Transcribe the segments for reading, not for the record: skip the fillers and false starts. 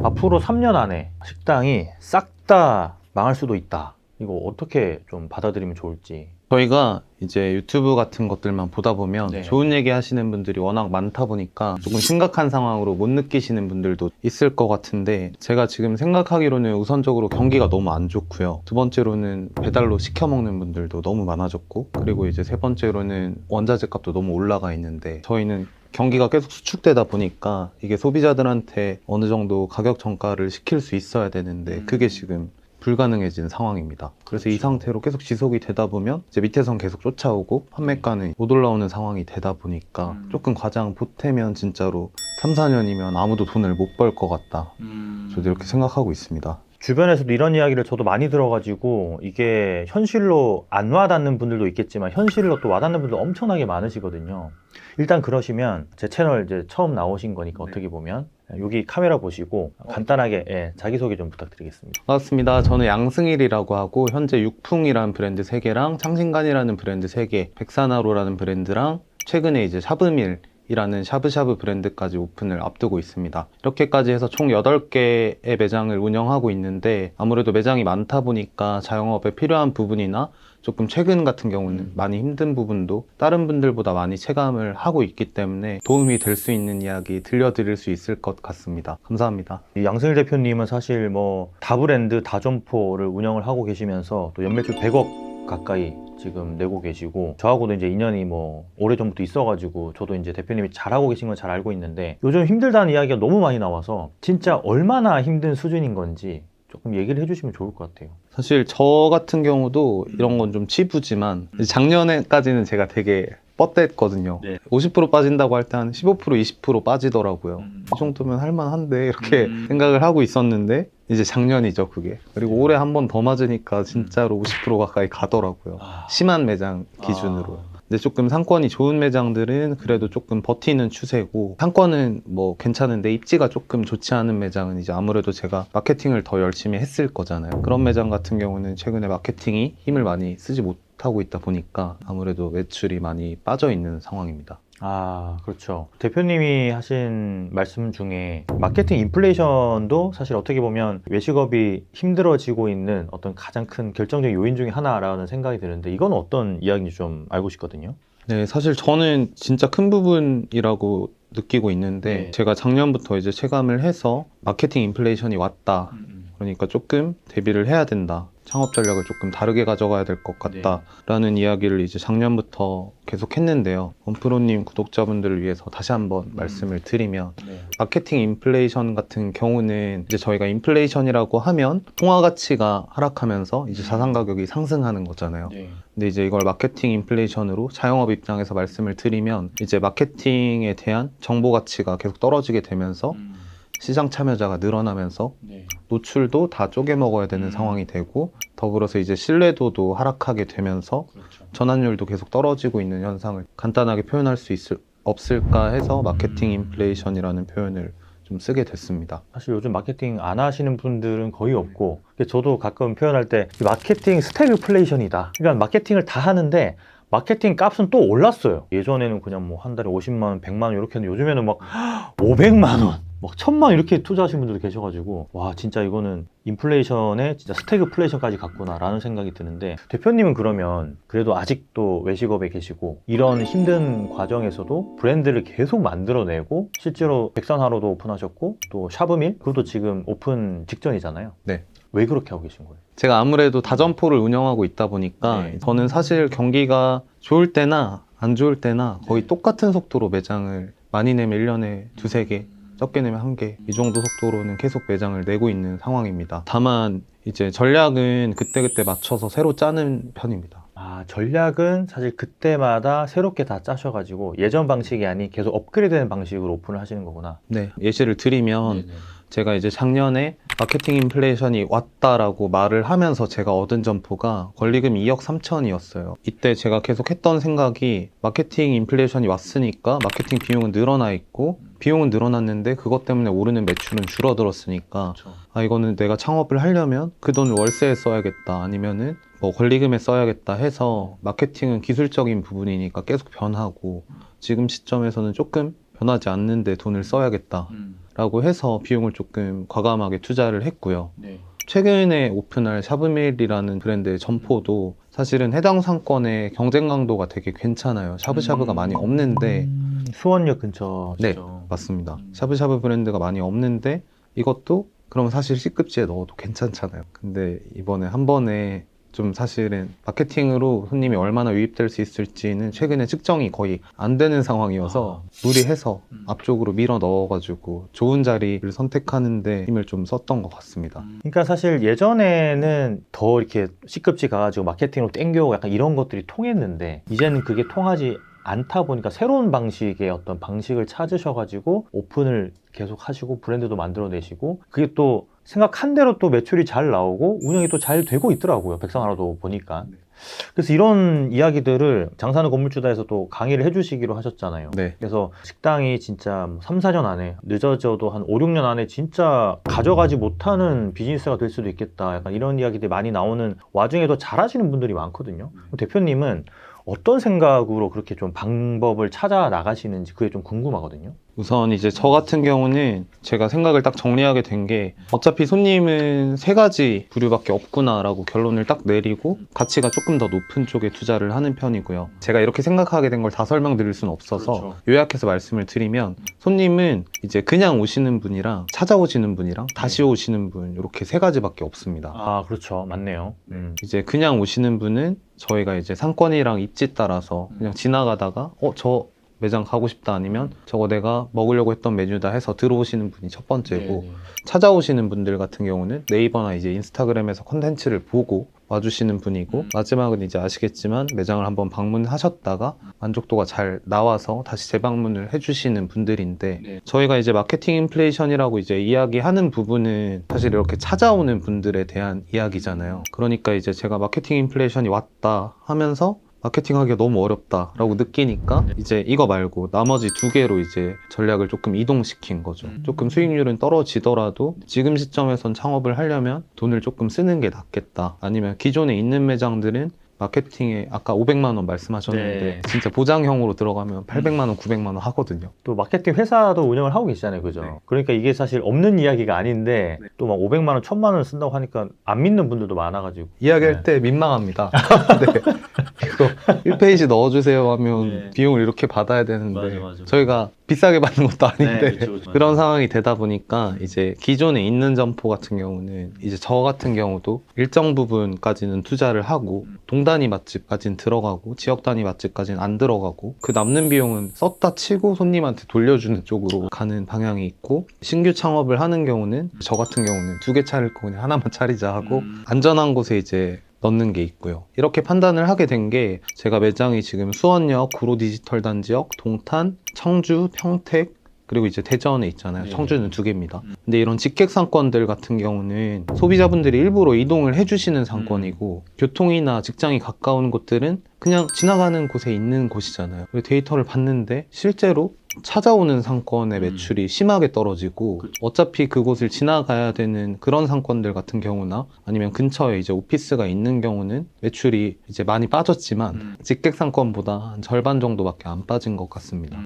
앞으로 3년 안에 식당이 싹 다 망할 수도 있다. 이거 어떻게 좀 받아들이면 좋을지. 저희가 이제 유튜브 같은 것들만 보다 보면 네. 좋은 얘기 하시는 분들이 워낙 많다 보니까 조금 심각한 상황으로 못 느끼시는 분들도 있을 것 같은데, 제가 지금 생각하기로는 우선적으로 경기가 너무 안 좋고요. 두 번째로는 배달로 시켜 먹는 분들도 너무 많아졌고, 그리고 이제 세 번째로는 원자재 값도 너무 올라가 있는데, 저희는 경기가 계속 수축되다 보니까 이게 소비자들한테 어느 정도 가격 전가를 시킬 수 있어야 되는데 그게 지금 불가능해진 상황입니다. 그래서 이 상태로 계속 지속이 되다 보면 이제 밑에선 계속 쫓아오고 판매가는 못 올라오는 상황이 되다 보니까 조금 과장 보태면 진짜로 3, 4년이면 아무도 돈을 못 벌 것 같다. 저도 이렇게 생각하고 있습니다. 주변에서도 이런 이야기를 저도 많이 들어가지고 이게 현실로 안 와닿는 분들도 있겠지만 현실로 또 와닿는 분들 엄청나게 많으시거든요. 일단 그러시면 제 채널 이제 처음 나오신 거니까 어떻게 보면 여기 카메라 보시고 간단하게 자기소개 좀 부탁드리겠습니다. 반갑습니다. 저는 양승일이라고 하고 현재 육풍이라는 브랜드 3개랑 창신간이라는 브랜드 3개, 백사나로라는 브랜드랑 최근에 이제 샤브밀 이라는 샤브샤브 브랜드까지 오픈을 앞두고 있습니다. 이렇게까지 해서 총 8개의 매장을 운영하고 있는데, 아무래도 매장이 많다 보니까 자영업에 필요한 부분이나 조금 최근 같은 경우는 많이 힘든 부분도 다른 분들보다 많이 체감을 하고 있기 때문에 도움이 될 수 있는 이야기 들려드릴 수 있을 것 같습니다. 감사합니다. 이 양승일 대표님은 사실 뭐 다 브랜드 다 점포를 운영을 하고 계시면서 또 연매출 100억 가까이 지금 내고 계시고, 저하고도 이제 인연이 뭐 오래전부터 있어가지고 저도 이제 대표님이 잘하고 계신 건 잘 알고 있는데, 요즘 힘들다는 이야기가 너무 많이 나와서 진짜 얼마나 힘든 수준인 건지 조금 얘기를 해주시면 좋을 것 같아요. 사실 저 같은 경우도 이런 건 좀 치부지만 작년에까지는 제가 되게 뻗댔거든요. 네. 50% 빠진다고 할 때 한 15% 20% 빠지더라고요. 이 정도면 할만한데 이렇게 생각을 하고 있었는데 이제 작년이죠 그게. 그리고 올해 한 번 더 맞으니까 진짜로 50% 가까이 가더라고요. 심한 매장 기준으로. 근데 조금 상권이 좋은 매장들은 그래도 조금 버티는 추세고, 상권은 뭐 괜찮은데 입지가 조금 좋지 않은 매장은 이제 아무래도 제가 마케팅을 더 열심히 했을 거잖아요. 그런 매장 같은 경우는 최근에 마케팅이 힘을 많이 쓰지 못하고 있다 보니까 아무래도 매출이 많이 빠져 있는 상황입니다. 그렇죠. 대표님이 하신 말씀 중에 마케팅 인플레이션도 사실 어떻게 보면 외식업이 힘들어지고 있는 어떤 가장 큰 결정적인 요인 중에 하나라는 생각이 드는데, 이건 어떤 이야기인지 좀 알고 싶거든요. 네, 사실 저는 진짜 큰 부분이라고 느끼고 있는데, 네. 제가 작년부터 이제 체감을 해서 마케팅 인플레이션이 왔다. 그러니까 조금 대비를 해야 된다. 창업 전략을 조금 다르게 가져가야 될 것 같다라는 이야기를 이제 작년부터 계속 했는데요. 원프로님 구독자분들을 위해서 다시 한번 말씀을 드리면, 마케팅 인플레이션 같은 경우는 이제 저희가 인플레이션이라고 하면 통화 가치가 하락하면서 이제 자산 가격이 상승하는 거잖아요. 근데 이제 이걸 마케팅 인플레이션으로 자영업 입장에서 말씀을 드리면, 이제 마케팅에 대한 정보 가치가 계속 떨어지게 되면서 시장 참여자가 늘어나면서 노출도 다 쪼개 먹어야 되는 상황이 되고, 더불어서 이제 신뢰도도 하락하게 되면서 전환율도 계속 떨어지고 있는 현상을 간단하게 표현할 수 없을까 해서 마케팅 인플레이션이라는 표현을 좀 쓰게 됐습니다. 사실 요즘 마케팅 안 하시는 분들은 거의 없고, 저도 가끔 표현할 때 마케팅 스태그플레이션이다. 그러니까 마케팅을 다 하는데 마케팅 값은 또 올랐어요. 예전에는 그냥 뭐 한 달에 50만 원, 100만 원 이렇게 했는데 요즘에는 막 500만 원, 막 1000만 원 이렇게 투자하시는 분들도 계셔가지고, 와 진짜 이거는 인플레이션에 진짜 스태그플레이션까지 갔구나 라는 생각이 드는데, 대표님은 그러면 그래도 아직도 외식업에 계시고 이런 힘든 과정에서도 브랜드를 계속 만들어내고, 실제로 백선하로도 오픈하셨고 또 샤브밀 그것도 지금 오픈 직전이잖아요. 네. 왜 그렇게 하고 계신 거예요? 제가 아무래도 다점포를 운영하고 있다 보니까 저는 사실 경기가 좋을 때나 안 좋을 때나 거의 똑같은 속도로 매장을 많이 내면 1년에 2, 3개, 적게 내면 1개, 이 정도 속도로는 계속 매장을 내고 있는 상황입니다. 다만 이제 전략은 그때그때 맞춰서 새로 짜는 편입니다. 전략은 사실 그때마다 새롭게 다 짜셔가지고 예전 방식이 아닌 계속 업그레이드된 방식으로 오픈을 하시는 거구나. 네, 예시를 드리면 제가 이제 작년에 마케팅 인플레이션이 왔다라고 말을 하면서 제가 얻은 점포가 권리금 2억 3천이었어요. 이때 제가 계속 했던 생각이, 마케팅 인플레이션이 왔으니까 마케팅 비용은 늘어나 있고, 비용은 늘어났는데 그것 때문에 오르는 매출은 줄어들었으니까 이거는 내가 창업을 하려면 그 돈을 월세에 써야겠다, 아니면은 뭐 권리금에 써야겠다 해서, 마케팅은 기술적인 부분이니까 계속 변하고 지금 시점에서는 조금 변하지 않는데 돈을 써야겠다 라고 해서 비용을 조금 과감하게 투자를 했고요. 네. 최근에 오픈할 샤브메일이라는 브랜드의 점포도 사실은 해당 상권의 경쟁 강도가 되게 괜찮아요. 샤브샤브가 많이 없는데 수원역 근처죠. 네, 맞습니다. 샤브샤브 브랜드가 많이 없는데 이것도 그럼 사실 C급지에 넣어도 괜찮잖아요. 근데 이번에 한 번에 좀 사실은 마케팅으로 손님이 얼마나 유입될 수 있을지는 최근에 측정이 거의 안 되는 상황이어서 무리해서 앞쪽으로 밀어 넣어가지고 좋은 자리를 선택하는데 힘을 좀 썼던 것 같습니다. 그러니까 사실 예전에는 더 이렇게 C급지 가가지고 마케팅으로 땡겨오고 약간 이런 것들이 통했는데 이제는 그게 통하지 않다 보니까 새로운 방식의 어떤 방식을 찾으셔가지고 오픈을 계속 하시고 브랜드도 만들어내시고 그게 또 생각한 대로 또 매출이 잘 나오고 운영이 또 잘 되고 있더라고요. 백상하나도 보니까. 그래서 이런 이야기들을 장사하는 건물주다에서 또 강의를 해주시기로 하셨잖아요. 네. 그래서 식당이 진짜 3, 4년 안에 늦어져도 한 5, 6년 안에 진짜 가져가지 못하는 비즈니스가 될 수도 있겠다. 약간 이런 이야기들이 많이 나오는 와중에도 잘하시는 분들이 많거든요. 대표님은 어떤 생각으로 그렇게 좀 방법을 찾아 나가시는지 그게 좀 궁금하거든요. 우선 이제 저 같은 경우는 제가 생각을 딱 정리하게 된 게 어차피 손님은 세 가지 부류밖에 없구나라고 결론을 딱 내리고 가치가 조금 더 높은 쪽에 투자를 하는 편이고요. 제가 이렇게 생각하게 된 걸 다 설명드릴 수는 없어서 그렇죠. 요약해서 말씀을 드리면 손님은 이제 그냥 오시는 분이랑 찾아오시는 분이랑 다시 오시는 분 이렇게 세 가지밖에 없습니다. 아, 그렇죠. 맞네요. 이제 그냥 오시는 분은 저희가 이제 상권이랑 입지 따라서 그냥 지나가다가 저 매장 가고 싶다 아니면 저거 내가 먹으려고 했던 메뉴다 해서 들어오시는 분이 첫 번째고 네네. 찾아오시는 분들 같은 경우는 네이버나 이제 인스타그램에서 컨텐츠를 보고 와주시는 분이고 마지막은 이제 아시겠지만 매장을 한번 방문하셨다가 만족도가 잘 나와서 다시 재방문을 해주시는 분들인데 네. 저희가 이제 마케팅 인플레이션이라고 이제 이야기하는 부분은 사실 이렇게 찾아오는 분들에 대한 이야기잖아요. 그러니까 이제 제가 마케팅 인플레이션이 왔다 하면서 마케팅하기가 너무 어렵다라고 느끼니까 이제 이거 말고 나머지 두 개로 이제 전략을 조금 이동시킨 거죠. 조금 수익률은 떨어지더라도 지금 시점에선 창업을 하려면 돈을 조금 쓰는 게 낫겠다. 아니면 기존에 있는 매장들은 마케팅에 아까 500만 원 말씀하셨는데 네. 진짜 보장형으로 들어가면 800만 원, 900만 원 하거든요. 또 마케팅 회사도 운영을 하고 계시잖아요. 그죠? 네. 그러니까 이게 사실 없는 이야기가 아닌데 또 막 500만 원, 1000만 원 쓴다고 하니까 안 믿는 분들도 많아가지고. 이야기할 네. 때 민망합니다. 네. 이거 1페이지 넣어주세요 하면 네. 비용을 이렇게 받아야 되는데 맞아. 저희가 비싸게 받는 것도 아닌데 네, 그쵸. 그런 상황이 되다 보니까 이제 기존에 있는 점포 같은 경우는 이제 저 같은 경우도 일정 부분까지는 투자를 하고 동단위 맛집까지는 들어가고 지역 단위 맛집까지는 안 들어가고 그 남는 비용은 썼다 치고 손님한테 돌려주는 쪽으로 가는 방향이 있고 신규 창업을 하는 경우는 저 같은 경우는 두 개 차릴 거 그냥 하나만 차리자 하고 안전한 곳에 이제 넣는 게 있고요. 이렇게 판단을 하게 된 게 제가 매장이 지금 수원역 구로 디지털 단지역, 동탄, 청주, 평택 그리고 이제 대전에 있잖아요. 네. 청주는 두 개입니다. 근데 이런 직객 상권들 같은 경우는 소비자분들이 일부러 이동을 해주시는 상권이고 교통이나 직장이 가까운 곳들은 그냥 지나가는 곳에 있는 곳이잖아요. 그리고 데이터를 봤는데 실제로 찾아오는 상권의 매출이 심하게 떨어지고 어차피 그곳을 지나가야 되는 그런 상권들 같은 경우나 아니면 근처에 이제 오피스가 있는 경우는 매출이 이제 많이 빠졌지만 직객 상권보다 한 절반 정도밖에 안 빠진 것 같습니다.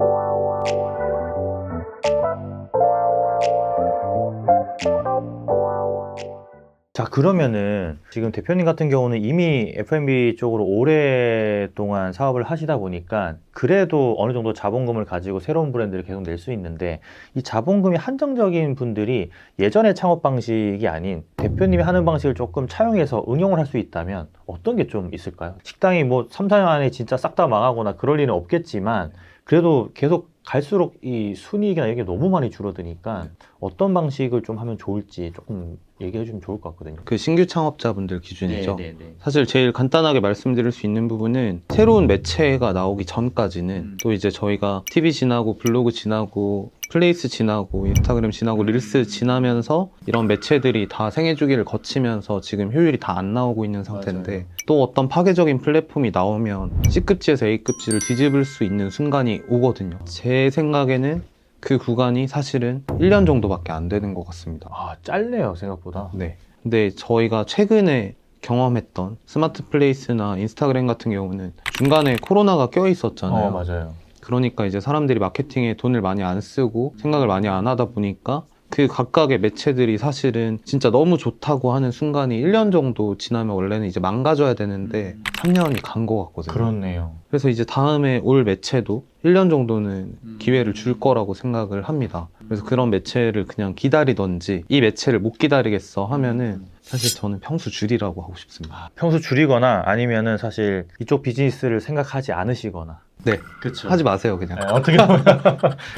자, 그러면은 지금 대표님 같은 경우는 이미 F&B 쪽으로 오랫동안 사업을 하시다 보니까 그래도 어느 정도 자본금을 가지고 새로운 브랜드를 계속 낼 수 있는데 이 자본금이 한정적인 분들이 예전의 창업 방식이 아닌 대표님이 하는 방식을 조금 차용해서 응용을 할 수 있다면 어떤 게 좀 있을까요? 식당이 뭐 3, 4년 안에 진짜 싹 다 망하거나 그럴 리는 없겠지만 그래도 계속 갈수록 이 순이익이나 이게 너무 많이 줄어드니까 어떤 방식을 좀 하면 좋을지 조금 얘기해 주면 좋을 것 같거든요. 그 신규 창업자분들 기준이죠. 네. 사실 제일 간단하게 말씀드릴 수 있는 부분은 새로운 매체가 나오기 전까지는 또 이제 저희가 TV 지나고 블로그 지나고 플레이스 지나고 인스타그램 지나고 릴스 지나면서 이런 매체들이 다 생애 주기를 거치면서 지금 효율이 다 안 나오고 있는 상태인데 맞아요. 또 어떤 파괴적인 플랫폼이 나오면 C급지에서 A급지를 뒤집을 수 있는 순간이 오거든요. 제 생각에는 그 구간이 사실은 1년 정도밖에 안 되는 것 같습니다. 아, 짧네요, 생각보다. 네. 근데 저희가 최근에 경험했던 스마트 플레이스나 인스타그램 같은 경우는 중간에 코로나가 껴 있었잖아요. 맞아요. 그러니까 이제 사람들이 마케팅에 돈을 많이 안 쓰고 생각을 많이 안 하다 보니까 그 각각의 매체들이 사실은 진짜 너무 좋다고 하는 순간이 1년 정도 지나면 원래는 이제 망가져야 되는데 3년이 간 것 같거든요. 그렇네요. 그래서 이제 다음에 올 매체도 1년 정도는 기회를 줄 거라고 생각을 합니다. 그래서 그런 매체를 그냥 기다리던지 이 매체를 못 기다리겠어 하면은 사실 저는 평수 줄이라고 하고 싶습니다. 평소 줄이거나 아니면은 사실 이쪽 비즈니스를 생각하지 않으시거나. 네, 그렇죠. 하지 마세요 그냥. 네, 어떻게 보면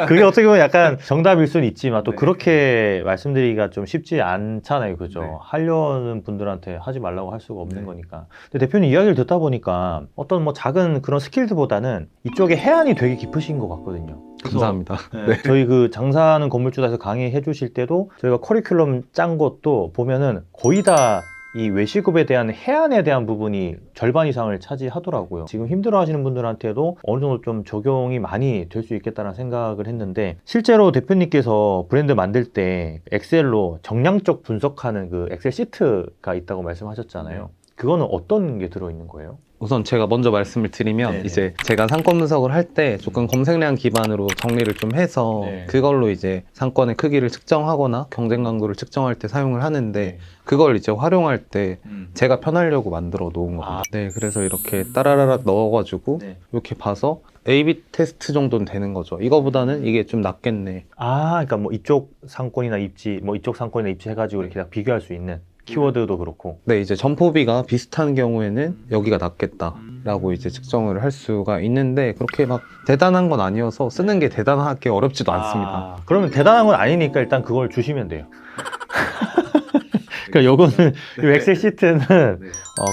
그게 어떻게 보면 약간 정답일 수는 있지만 또 네. 그렇게 말씀드리기가 좀 쉽지 않잖아요, 그죠? 네. 하려는 분들한테 하지 말라고 할 수가 없는 네. 거니까. 근데 대표님 이야기를 듣다 보니까 어떤 뭐 작은 그런 스킬들보다는 이쪽에 해안이 되게 깊으신 것 같거든요. 그래서 감사합니다. 네, 저희 그 장사하는 건물주다에서 강의해 주실 때도 저희가 커리큘럼 짠 것도 보면은 거의 다 이 외식업에 대한 해안에 대한 부분이 절반 이상을 차지하더라고요. 지금 힘들어 하시는 분들한테도 어느 정도 좀 적용이 많이 될 수 있겠다는 생각을 했는데, 실제로 대표님께서 브랜드 만들 때 엑셀로 정량적 분석하는 그 엑셀 시트가 있다고 말씀하셨잖아요. 그거는 어떤 게 들어있는 거예요? 우선 제가 먼저 말씀을 드리면 네네. 이제 제가 상권 분석을 할 때 조금 검색량 기반으로 정리를 좀 해서 네. 그걸로 이제 상권의 크기를 측정하거나 경쟁 강도를 측정할 때 사용을 하는데 그걸 이제 활용할 때 제가 편하려고 만들어 놓은 거거든요. 아. 네, 그래서 이렇게 따라라락 넣어가지고 네. 이렇게 봐서 A/B 테스트 정도는 되는 거죠. 이거보다는 이게 좀 낫겠네. 그러니까 뭐 이쪽 상권이나 입지, 뭐 이쪽 상권이나 입지 해가지고 이렇게 다 비교할 수 있는 키워드도 그렇고. 네, 이제 점포비가 비슷한 경우에는 여기가 낫겠다라고 이제 측정을 할 수가 있는데 그렇게 막 대단한 건 아니어서 쓰는 게 대단하게 어렵지도 않습니다. 그러면 대단한 건 아니니까 일단 그걸 주시면 돼요. 그러니까 요거는 이 엑셀 시트는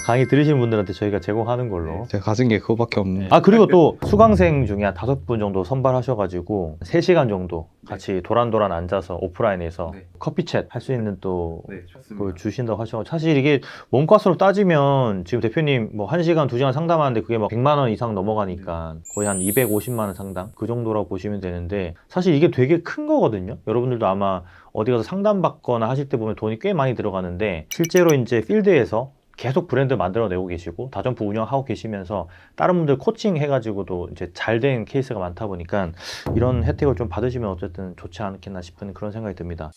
강의 들으신 분들한테 저희가 제공하는 걸로. 제가 가진 게 그거밖에 없네. 그리고 또 수강생 중에 한 5분 정도 선발하셔가지고 3시간 정도 같이 도란도란 앉아서 오프라인에서 네. 커피챗 할 수 있는 또 좋습니다. 그걸 주신다고 하셔가지고, 사실 이게 몸값으로 따지면 지금 대표님 뭐 1시간, 2시간 상담하는데 그게 막 100만 원 이상 넘어가니까 거의 한 250만 원 상당 그 정도라고 보시면 되는데, 사실 이게 되게 큰 거거든요. 여러분들도 아마 어디 가서 상담받거나 하실 때 보면 돈이 꽤 많이 들어가는데, 실제로 이제 필드에서 계속 브랜드 만들어내고 계시고 다점포 운영하고 계시면서 다른 분들 코칭 해가지고도 이제 잘 된 케이스가 많다 보니까 이런 혜택을 좀 받으시면 어쨌든 좋지 않겠나 싶은 그런 생각이 듭니다.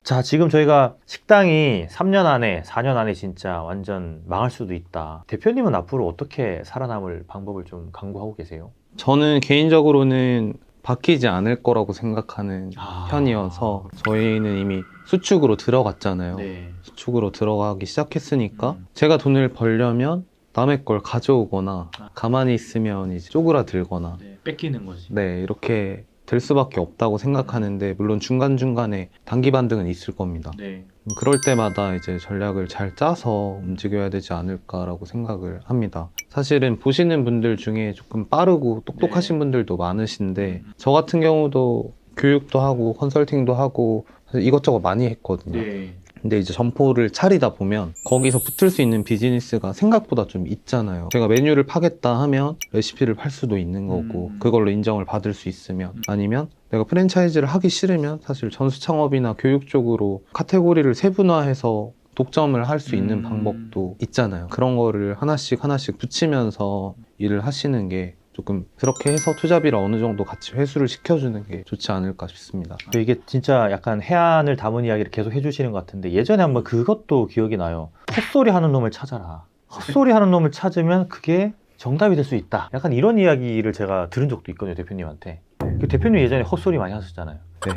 자, 지금 저희가 식당이 3년 안에, 4년 안에 진짜 완전 망할 수도 있다. 대표님은 앞으로 어떻게 살아남을 방법을 좀 강구하고 계세요? 저는 개인적으로는 바뀌지 않을 거라고 생각하는 아. 편이어서 저희는 이미 수축으로 들어갔잖아요. 네. 수축으로 들어가기 시작했으니까 제가 돈을 벌려면 남의 걸 가져오거나 가만히 있으면 이제 쪼그라들거나 뺏기는 거지. 네, 이렇게 될 수밖에 없다고 생각하는데 물론 중간중간에 단기 반등은 있을 겁니다. 네. 그럴 때마다 이제 전략을 잘 짜서 움직여야 되지 않을까라고 생각을 합니다. 사실은 보시는 분들 중에 조금 빠르고 똑똑하신 분들도 많으신데 저 같은 경우도 교육도 하고 컨설팅도 하고 사실 이것저것 많이 했거든요. 근데 이제 점포를 차리다 보면 거기서 붙을 수 있는 비즈니스가 생각보다 좀 있잖아요. 제가 메뉴를 파겠다 하면 레시피를 팔 수도 있는 거고 그걸로 인정을 받을 수 있으면, 아니면 내가 프랜차이즈를 하기 싫으면 사실 전수 창업이나 교육 쪽으로 카테고리를 세분화해서 독점을 할 수 있는 방법도 있잖아요. 그런 거를 하나씩 하나씩 붙이면서 일을 하시는 게 조금 그렇게 해서 투자비를 어느 정도 같이 회수를 시켜주는 게 좋지 않을까 싶습니다. 이게 진짜 약간 해안을 담은 이야기를 계속 해주시는 것 같은데, 예전에 한번 그것도 기억이 나요. 헛소리 하는 놈을 찾아라. 헛소리 하는 놈을 찾으면 그게 정답이 될 수 있다. 약간 이런 이야기를 제가 들은 적도 있거든요, 대표님한테. 그 대표님 예전에 헛소리 많이 하셨잖아요. 네.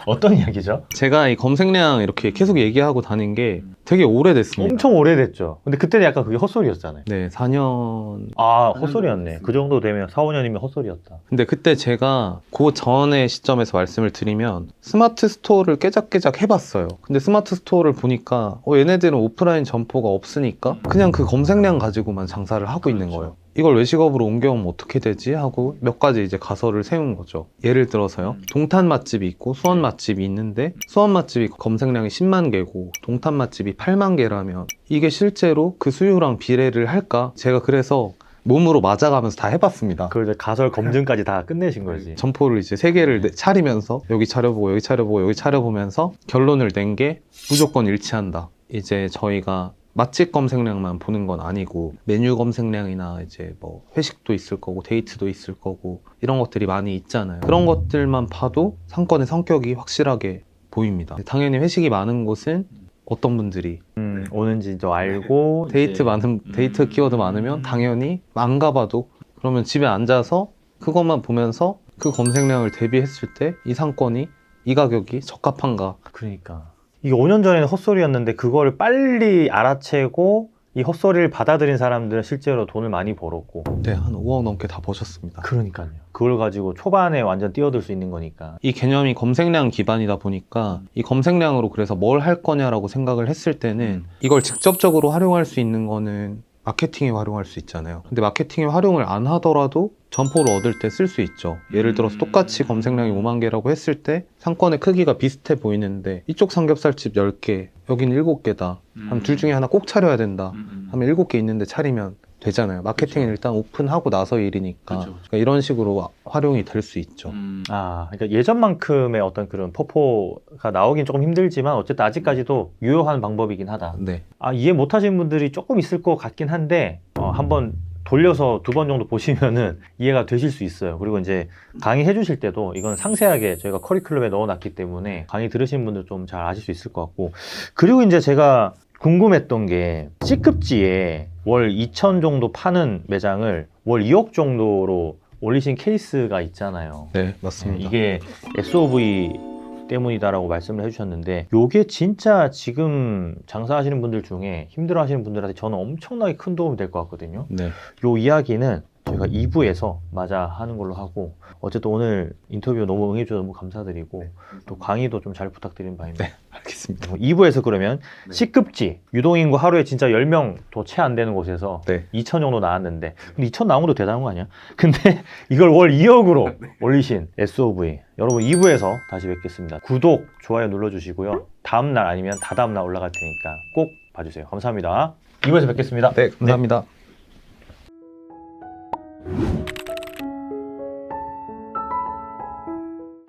어떤 이야기죠? 제가 이 검색량 이렇게 계속 얘기하고 다닌 게 되게 오래됐습니다. 엄청 오래됐죠. 근데 그때는 약간 그게 헛소리였잖아요. 네, 4년. 헛소리였네. 그 정도 되면 4, 5년이면 헛소리였다. 근데 그때 제가 그 전의 시점에서 말씀을 드리면 스마트 스토어를 깨작깨작 해봤어요. 근데 스마트 스토어를 보니까 얘네들은 오프라인 점포가 없으니까 그냥 그 검색량 가지고만 장사를 하고 있는 거예요. 이걸 외식업으로 옮겨오면 어떻게 되지? 하고 몇 가지 이제 가설을 세운 거죠. 예를 들어서요. 동탄 맛집이 있고 수원 맛집이 있는데 수원 맛집이 검색량이 10만 개고 동탄 맛집이 8만 개라면 이게 실제로 그 수요랑 비례를 할까? 제가 그래서 몸으로 맞아가면서 다 해봤습니다. 그걸 이제 가설 검증까지 다 끝내신 거지. 점포를 이제 3개를 차리면서 여기 차려보고 여기 차려보고 여기 차려보면서 결론을 낸 게 무조건 일치한다. 이제 저희가 맛집 검색량만 보는 건 아니고 메뉴 검색량이나 이제 뭐 회식도 있을 거고 데이트도 있을 거고 이런 것들이 많이 있잖아요. 그런 것들만 봐도 상권의 성격이 확실하게 보입니다. 당연히 회식이 많은 곳은 어떤 분들이 오는지 좀 알고 데이트 키워드 많으면 당연히 안 가봐도 그러면 집에 앉아서 그것만 보면서 그 검색량을 대비했을 때 이 상권이 이 가격이 적합한가. 그러니까 이게 5년 전에는 헛소리였는데 그거를 빨리 알아채고 이 헛소리를 받아들인 사람들은 실제로 돈을 많이 벌었고. 네, 한 5억 넘게 다 버셨습니다. 그러니까요. 그걸 가지고 초반에 완전 뛰어들 수 있는 거니까. 이 개념이 검색량 기반이다 보니까 이 검색량으로 그래서 뭘 할 거냐라고 생각을 했을 때는 이걸 직접적으로 활용할 수 있는 거는 마케팅에 활용할 수 있잖아요. 근데 마케팅에 활용을 안 하더라도 점포를 얻을 때 쓸 수 있죠. 예를 들어서 똑같이 검색량이 5만 개라고 했을 때 상권의 크기가 비슷해 보이는데 이쪽 삼겹살집 10개, 여긴 7개다. 그럼 둘 중에 하나 꼭 차려야 된다. 하면 7개 있는데 차리면 되잖아요. 마케팅은 일단 오픈하고 나서 일이니까. 그러니까 이런 식으로 활용이 될 수 있죠. 그러니까 예전만큼의 어떤 그런 포포가 나오긴 조금 힘들지만 어쨌든 아직까지도 유효한 방법이긴 하다. 네. 이해 못하시는 분들이 조금 있을 것 같긴 한데 한번 돌려서 2번 정도 보시면은 이해가 되실 수 있어요. 그리고 이제 강의해 주실 때도 이건 상세하게 저희가 커리큘럼에 넣어놨기 때문에 강의 들으신 분들 좀 잘 아실 수 있을 것 같고. 그리고 이제 제가 궁금했던 게 C급지에 월 2천 정도 파는 매장을 월 2억 정도로 올리신 케이스가 있잖아요. 네, 맞습니다. 이게 SOV 때문이다라고 말씀을 해주셨는데 요게 진짜 지금 장사하시는 분들 중에 힘들어하시는 분들한테 저는 엄청나게 큰 도움이 될 것 같거든요. 네. 요 이야기는 저희가 2부에서 마저 하는 걸로 하고, 어쨌든 오늘 인터뷰 너무 응해주셔서 너무 감사드리고 또 강의도 좀 잘 부탁드리는 바입니다. 네, 알겠습니다. 2부에서 그러면 C급지 유동인구 하루에 진짜 10명도 채 안 되는 곳에서 네. 2천 정도 나왔는데, 근데 2천 나온 것도 대단한 거 아니야? 근데 이걸 월 2억으로 올리신 SOV 여러분 2부에서 다시 뵙겠습니다. 구독, 좋아요 눌러주시고요. 다음날 아니면 다다음날 올라갈 테니까 꼭 봐주세요. 감사합니다. 2부에서 뵙겠습니다. 네, 감사합니다.